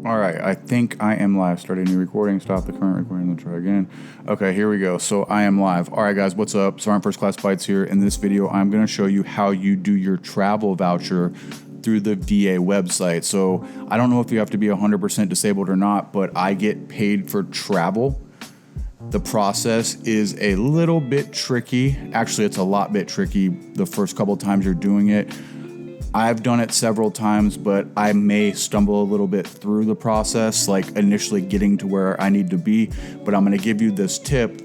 All right, I think I am live. Start a new recording, stop the current recording, then try again. Okay, here we go. So I am live. All right, guys, what's up? Sorry, I'm First Class Bytes here. In this video, I'm going to show you how you do your travel voucher through the VA website. So I don't know if you have to be 100% disabled or not, but I get paid for travel. The process is a little bit tricky. Actually, it's a lot bit tricky the first couple times you're doing it. I've done it several times, but I may stumble a little bit through the process, like initially getting to where I need to be. But I'm going to give you this tip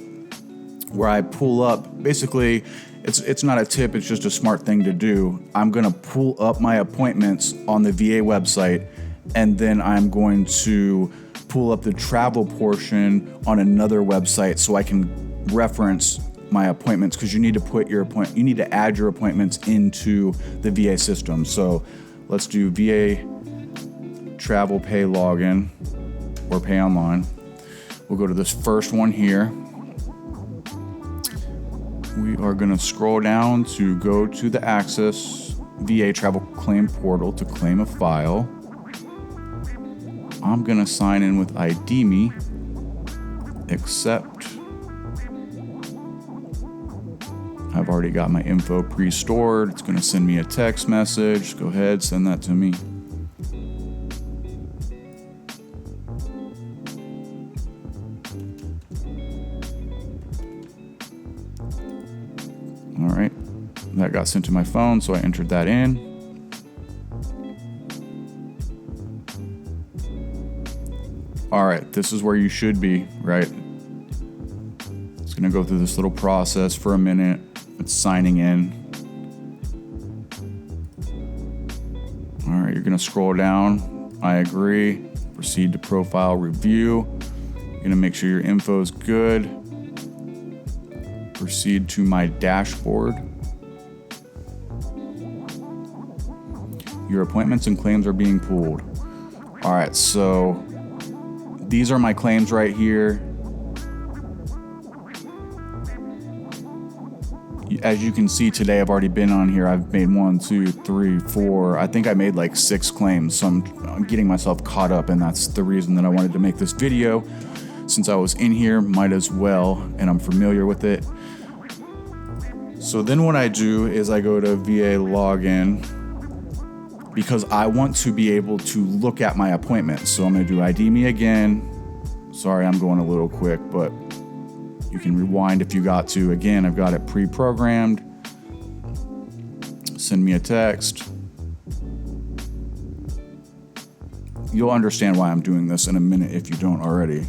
where I pull up. Basically, it's not a tip, it's just a smart thing to do. I'm going to pull up my appointments on the VA website, and then I'm going to pull up the travel portion on another website so I can reference my appointments, because you need to add your appointments into the VA system. So let's do VA travel pay login or pay online. We'll go to this first one here. We are going to scroll down to go to the Access VA travel claim portal to claim a file. I'm going to sign in with ID.me, accept. I've already got my info pre-stored. It's going to send me a text message. Go ahead, send that to me. All right, that got sent to my phone, so I entered that in. All right, this is where you should be, right? It's going to go through this little process for a minute. It's signing in. All right, you're going to scroll down. I agree. Proceed to profile review. You're going to make sure your info is good. Proceed to my dashboard. Your appointments and claims are being pulled. All right, so these are my claims right here. As you can see today, I've already been on here. I've made 1, 2, 3, 4. I think I made like 6 claims. So I'm getting myself caught up, and that's the reason that I wanted to make this video. Since I was in here, might as well, and I'm familiar with it. So then what I do is I go to VA login, because I want to be able to look at my appointments. So I'm going to do ID.me again. Sorry, I'm going a little quick, but you can rewind if you got to. Again, I've got it pre-programmed. Send me a text. You'll understand why I'm doing this in a minute if you don't already.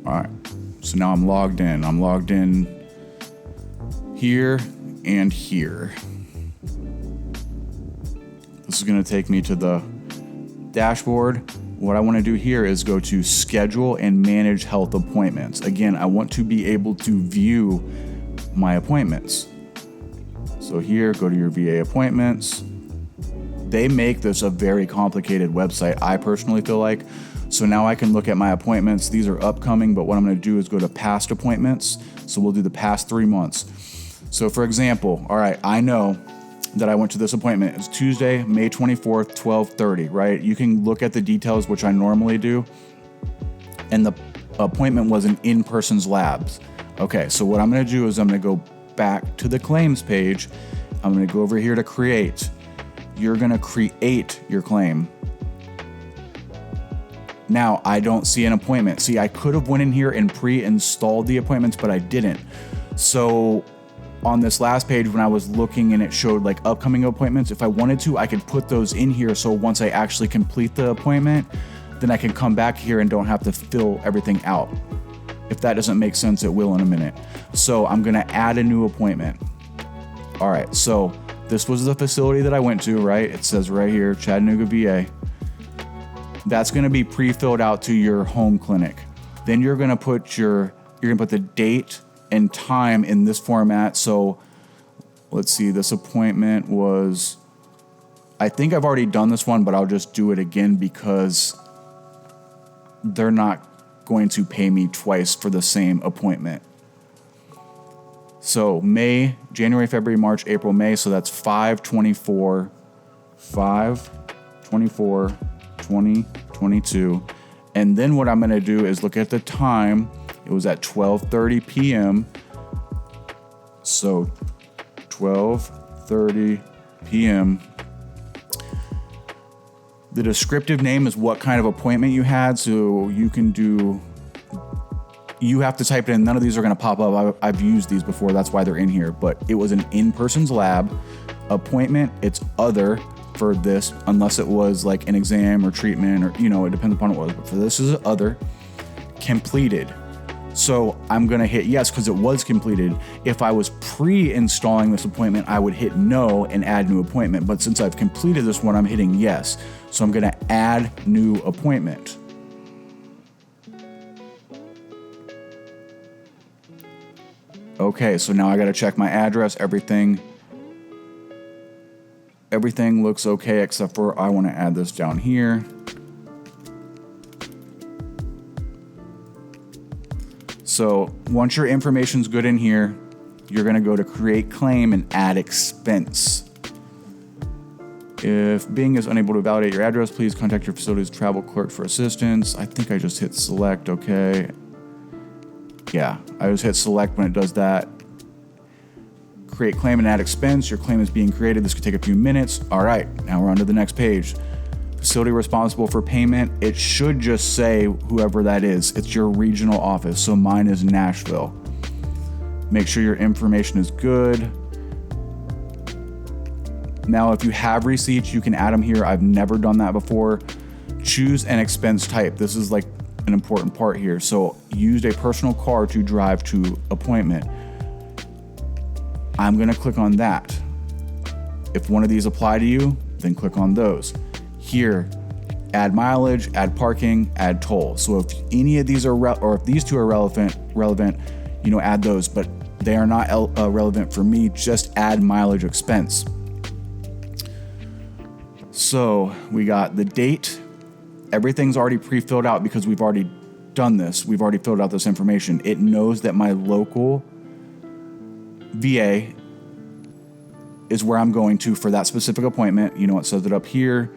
All right, so now I'm logged in. I'm logged in here and here. This is going to take me to the dashboard. What I want to do here is go to schedule and manage health appointments. Again, I want to be able to view my appointments. So here, go to your VA appointments. They make this a very complicated website, I personally feel like. So now I can look at my appointments. These are upcoming, but what I'm going to do is go to past appointments. So we'll do the past 3 months. So for example, all right, I know that I went to this appointment. It's Tuesday, May 24th, 12:30, right? You can look at the details, which I normally do. And the appointment was an in-person's labs. Okay, so what I'm going to do is I'm going to go back to the claims page. I'm going to go over here to create. You're going to create your claim. Now, I don't see an appointment. See, I could have went in here and pre-installed the appointments, but I didn't. So on this last page, when I was looking and it showed like upcoming appointments, if I wanted to, I could put those in here. So once I actually complete the appointment, then I can come back here and don't have to fill everything out. If that doesn't make sense, it will in a minute. So I'm going to add a new appointment. All right. So this was the facility that I went to, right? It says right here, Chattanooga, VA. That's going to be pre-filled out to your home clinic. Then you're going to put the date and time in this format. So let's see, this appointment was, I think I've already done this one, but I'll just do it again because they're not going to pay me twice for the same appointment. So May, January, February, March, April, May. So that's 5/24, 5/24/2022. And then what I'm going to do is look at the time. It was at 12:30 p.m. So 12:30 p.m. The descriptive name is what kind of appointment you had. So you have to type it in. None of these are going to pop up. I've used these before. That's why they're in here. But it was an in-person's lab appointment. It's other for this, unless it was like an exam or treatment or, it depends upon what it was. But for this is other. Completed. So I'm going to hit yes because it was completed. If I was pre-installing this appointment, I would hit no and add new appointment. But since I've completed this one, I'm hitting yes. So I'm going to add new appointment. Okay, so now I got to check my address. Everything looks okay except for I want to add this down here. So once your information's good in here, you're going to go to create claim and add expense. If Bing is unable to validate your address, please contact your facility's travel clerk for assistance. I think I just hit select, okay. Yeah, I just hit select when it does that. Create claim and add expense. Your claim is being created. This could take a few minutes. All right, now we're on to the next page. Facility responsible for payment. It should just say whoever that is. It's your regional office. So mine is Nashville. Make sure your information is good. Now, if you have receipts, you can add them here. I've never done that before. Choose an expense type. This is like an important part here. So used a personal car to drive to appointment. I'm going to click on that. If one of these apply to you, then click on those. Here, add mileage, add parking, add toll. So if any of these are or if these two are relevant, add those, but they are not relevant for me. Just add mileage expense. So we got the date. Everything's already pre-filled out because we've already done this. We've already filled out this information. It knows that my local VA is where I'm going to for that specific appointment. It says it up here.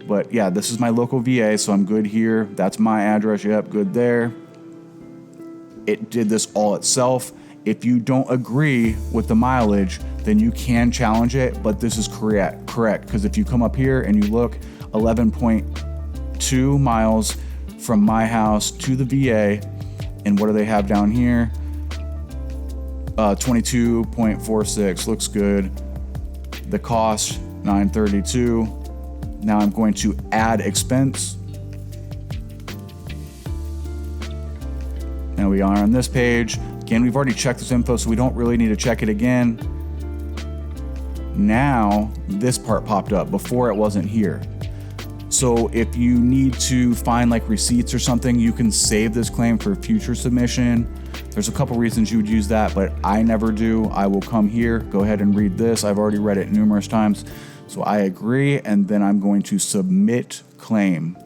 But yeah, this is my local VA, so I'm good here. That's my address. Yep, good there. It did this all itself. If you don't agree with the mileage, then you can challenge it, but this is correct. Because if you come up here and you look, 11.2 miles from my house to the VA, and what do they have down here? 22.46, looks good. The cost, $932. Now I'm going to add expense. Now we are on this page. Again, we've already checked this info, so we don't really need to check it again. Now, this part popped up. Before, it wasn't here. So if you need to find like receipts or something, you can save this claim for future submission. There's a couple reasons you would use that, but I never do. I will come here, go ahead and read this. I've already read it numerous times. So I agree, and then I'm going to submit claim.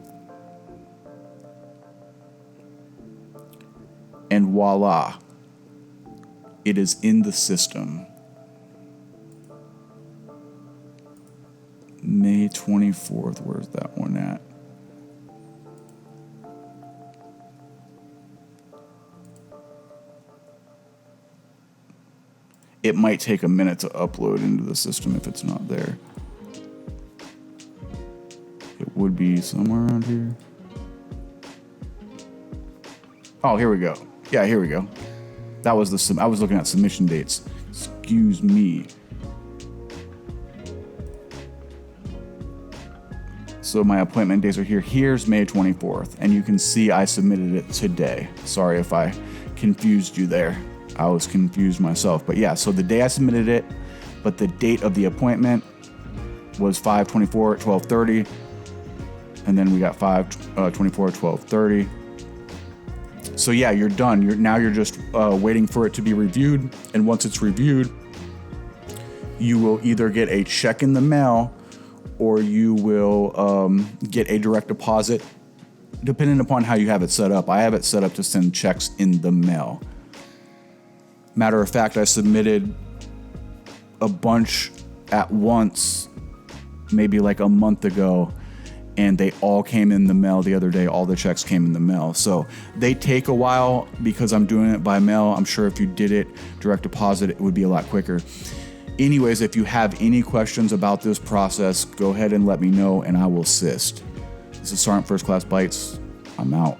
And voila, it is in the system. May 24th, where's that one at? It might take a minute to upload into the system if it's not there. It would be somewhere around here. Oh, here we go. Yeah, here we go. That was I was looking at submission dates. Excuse me. So my appointment dates are here. Here's May 24th, and you can see I submitted it today. Sorry if I confused you there. I was confused myself. But yeah, so the day I submitted it, but the date of the appointment was 5/24 at 12:30. And then we got 5/24 at 12:30. So yeah, you're done. You're just waiting for it to be reviewed. And once it's reviewed, you will either get a check in the mail or you will get a direct deposit, depending upon how you have it set up. I have it set up to send checks in the mail. Matter of fact, I submitted a bunch at once maybe like a month ago, and they all came in the mail the other day. All the checks came in the mail. So they take a while because I'm doing it by mail. I'm sure if you did it direct deposit, it would be a lot quicker. Anyways, if you have any questions about this process, go ahead and let me know and I will assist. This is Sergeant First Class Bites. I'm out.